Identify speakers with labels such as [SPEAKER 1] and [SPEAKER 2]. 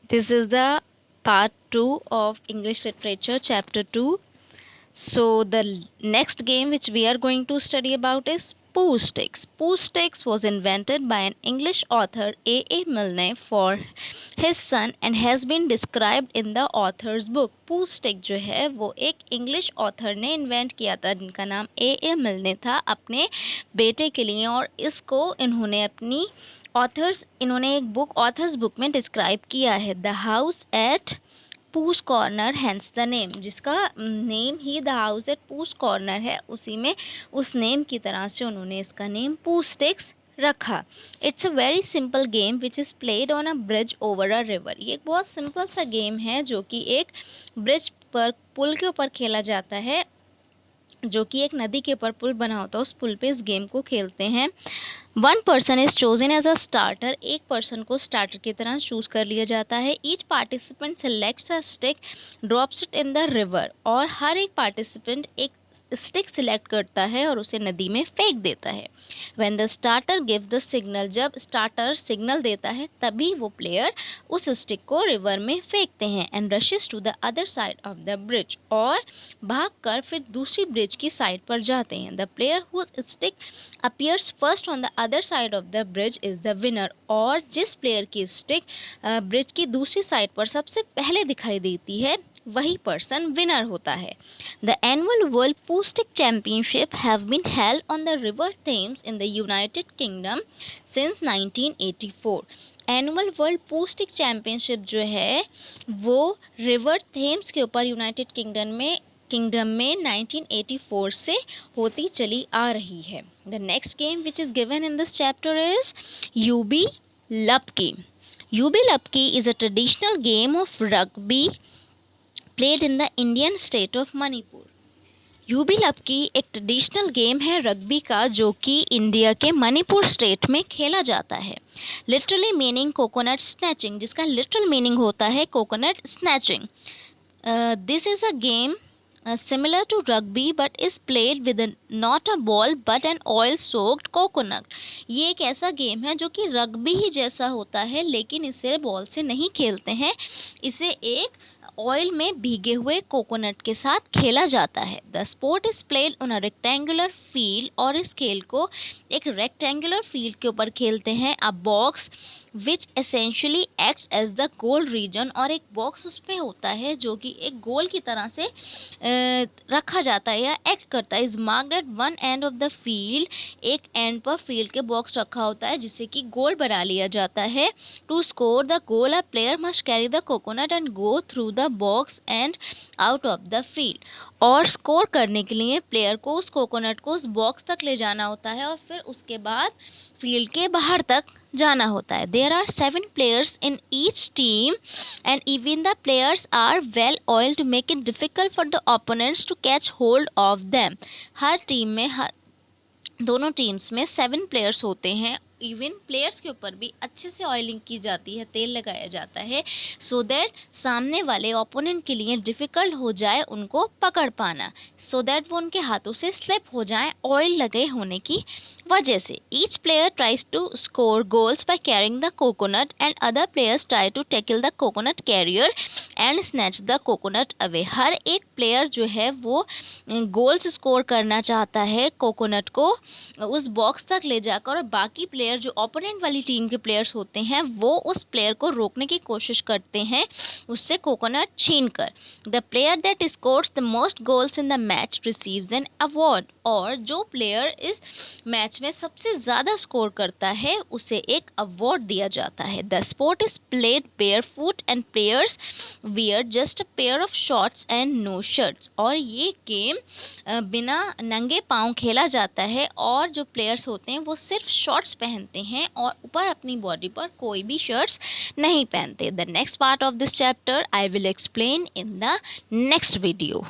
[SPEAKER 1] This is the part 2 of English Literature, chapter 2. So, the next game which we are going to study about is Pooh Sticks. Pooh Sticks was invented by an English author A. Milne for his son and has been described in the author's book. Pooh Stick जो है वो एक English author ने invent किया था जिनका नाम A. मिलने था अपने बेटे के लिए, और इसको इन्होंने अपनी इन्होंने एक ऑथर्स बुक में डिस्क्राइब किया है, the house at Pooh Corner, hence the name, जिसका नेम ही the house at Pooh Corner है, उसी में उस नेम की तरह से उन्होंने इसका नेम पू स्टिक्स रखा। It's a very simple game which is played on a bridge over a river. ये एक बहुत सिंपल सा गेम है जो कि एक ब्रिज पर, पुल के ऊपर खेला जाता है, जो कि एक नदी के ऊपर पुल बना होता है, उस पुल पे इस गेम को खेलते हैं। One person is chosen as a starter, एक पर्सन को स्टार्टर की तरह चूज कर लिया जाता है। Each participant selects a stick, drops it in the river, और हर एक पार्टिसिपेंट एक स्टिक सिलेक्ट करता है और उसे नदी में फेंक देता है। When the starter give the signal, जब स्टार्टर सिग्नल देता है तभी वो प्लेयर उस स्टिक को रिवर में फेंकते हैं। And rushes to the other side of the bridge, और भागकर फिर दूसरी ब्रिज की साइड पर जाते हैं। The player whose stick appears first on the other side of the bridge is the winner, और जिस प्लेयर की स्टिक ब्रिज की दूसरी साइड पर सबसे पहले दिखाई देती है वही पर्सन विनर होता है। The annual World Pooh Stick Championship have been held on the River Thames in the United Kingdom since 1984. Annual world पू स्टिक चैम्पियनशिप जो है वो रिवर थेम्स के ऊपर यूनाइटेड किंगडम में 1984 से होती चली आ रही है। The next game which is given in this chapter is Yubi लपकी. यूबी लपकी is a traditional game of rugby played in the Indian state of Manipur. Yubi लपकी एक ट्रेडिशनल गेम है रग्बी का जो कि इंडिया के मणिपुर स्टेट में खेला जाता है। लिटरली मीनिंग कोकोनट स्नैचिंग, जिसका लिटरल मीनिंग होता है coconut snatching. This is a game similar to rugby but is played with not a ball but an oil soaked coconut. ये एक ऐसा गेम है जो कि रग्बी ही जैसा होता है, लेकिन इसे बॉल से नहीं खेलते हैं, इसे एक ऑयल में भीगे हुए कोकोनट के साथ खेला जाता है। The sport is played on a rectangular field, और इस खेल को एक रेक्टेंगुलर फील्ड के ऊपर खेलते हैं। A box which essentially acts as the goal region, और एक बॉक्स उस पर होता है जो कि एक गोल की तरह से रखा जाता है या एक्ट करता है। Is marked at one end of the field, एक एंड पर फील्ड के बॉक्स रखा होता है जिससे कि गोल बना लिया जाता है। To score the goal a player must carry the coconut and go through the box and out of the field, और स्कोर करने के लिए प्लेयर को उस कोकोनट को उस बॉक्स तक ले जाना होता है और फिर उसके बाद फील्ड के बाहर तक जाना होता है। There are 7 players in each team and even the players are well oiled to make it difficult for the opponents to catch hold of them. Her team में दोनों टीम्स में 7 प्लेयर्स होते हैं। इवन प्लेयर्स के ऊपर भी अच्छे से ऑयलिंग की जाती है, तेल लगाया जाता है, सो दैट सामने वाले ओपोनेंट के लिए डिफ़िकल्ट हो जाए उनको पकड़ पाना, सो दैट वो उनके हाथों से स्लिप हो जाए ऑयल लगे होने की वजह से। Each player tries to score goals by carrying the coconut and other players try to tackle the coconut carrier and snatch the coconut away. हर एक प्लेयर जो है वो गोल्स स्कोर करना चाहता है कोकोनट को उस बॉक्स तक ले जाकर, और बाकी प्लेयर जो ओपोनेंट वाली टीम के प्लेयर्स होते हैं वो उस प्लेयर को रोकने की कोशिश करते हैं उससे कोकोनट छीन कर। The player that scores the most goals in the match receives an award, और जो प्लेयर इस मैच में सबसे ज़्यादा स्कोर करता है उसे एक अवार्ड दिया जाता है। The sport is played barefoot and players wear just a pair of shorts and no shirts, और ये गेम बिना नंगे पाँव खेला जाता है और जो प्लेयर्स होते हैं वो सिर्फ शॉर्ट्स पहनते हैं और ऊपर अपनी बॉडी पर कोई भी शर्ट्स नहीं पहनते। The next part of this chapter I will explain in the next video.